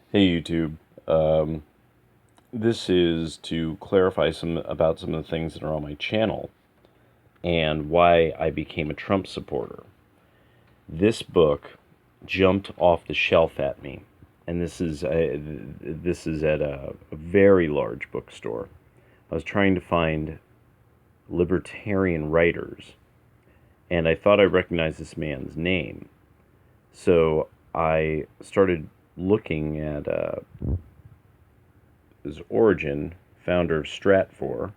Hey YouTube. Um, this is to clarify some of the things that are on my channel and why I became a Trump supporter. This book jumped off the shelf at me, and this is at a very large bookstore. I was trying to find libertarian writers, and I thought I recognized this man's name, so I started looking at his origin, founder of Stratfor,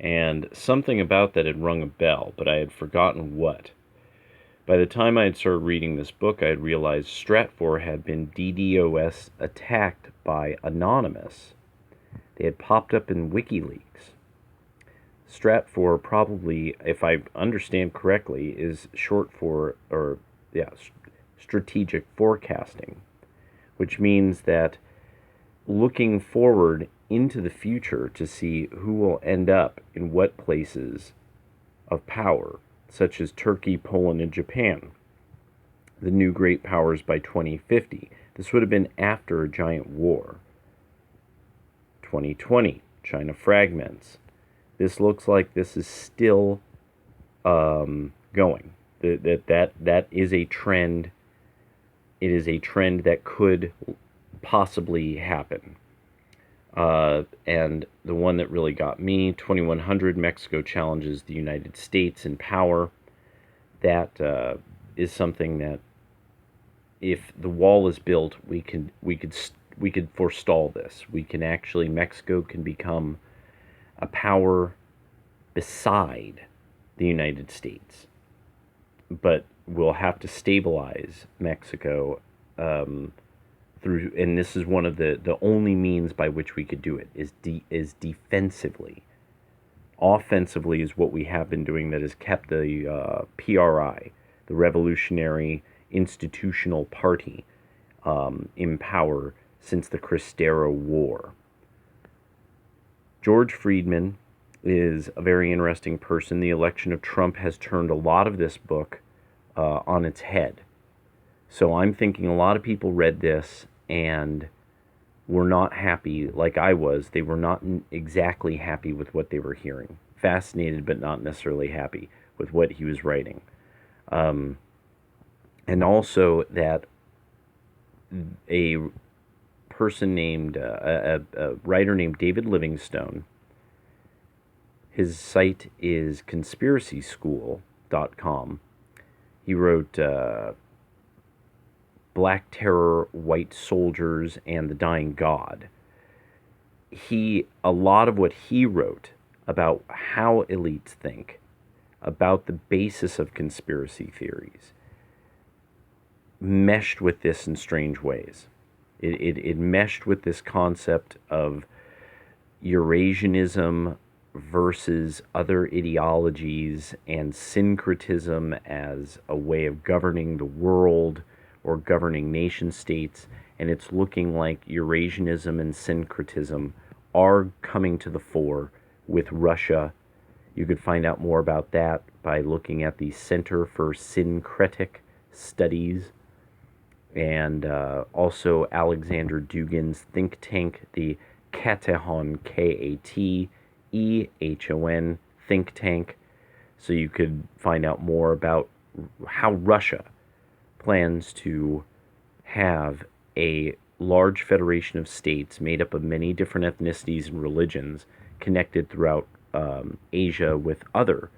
and something about that had rung a bell, but I had forgotten what. By the time I had started reading this book, I had realized Stratfor had been DDoS attacked by Anonymous. They had popped up in WikiLeaks. Stratfor probably, if I understand correctly, is short for, strategic forecasting, which means that looking forward into the future to see who will end up in what places of power, such as Turkey, Poland, and Japan, the new great powers by 2050. This would have been after a giant war. 2020, China fragments. This looks like this is still going. That is a trend. It is a trend that could possibly happen. And the one that really got me, 2100, Mexico challenges the United States in power. That is something that, if the wall is built, we could forestall this. We can actually, Mexico can become a power beside the United States, but we'll have to stabilize Mexico through, and this is one of the only means by which we could do it, is defensively. Offensively is what we have been doing that has kept the PRI, the Revolutionary Institutional Party, in power since the Cristero War. George Friedman is a very interesting person. The election of Trump has turned a lot of this book on its head. So I'm thinking a lot of people read this and were not happy like I was. They were not exactly happy with what they were hearing. Fascinated, but not necessarily happy with what he was writing. And also that a person named, a writer named David Livingstone, his site is conspiracyschool.com. He wrote Black Terror, White Soldiers, and the Dying God. A lot of what he wrote about how elites think, about the basis of conspiracy theories, meshed with this in strange ways. It meshed with this concept of Eurasianism versus other ideologies and syncretism as a way of governing the world or governing nation states, and it's looking like Eurasianism and syncretism are coming to the fore with Russia. You could find out more about that by looking at the Center for Syncretic Studies, and also Alexander Dugin's think tank, the Katehon, K-A-T-E-H-O-N think tank. So you could find out more about how Russia plans to have a large federation of states made up of many different ethnicities and religions connected throughout Asia with other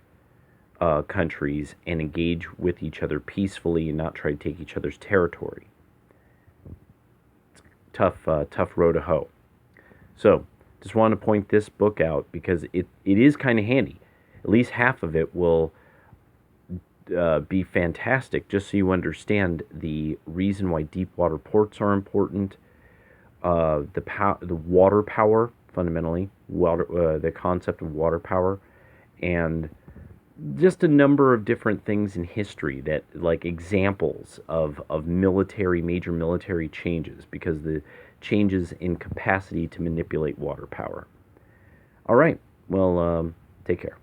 countries, and engage with each other peacefully and not try to take each other's territory. Tough row to hoe. So, just want to point this book out because it is kind of handy. At least half of it will be fantastic, just so you understand the reason why deep water ports are important, the water power, fundamentally, the concept of water power, and just a number of different things in history that, like, examples of major military changes, because the changes in capacity to manipulate water power. All right, well, take care.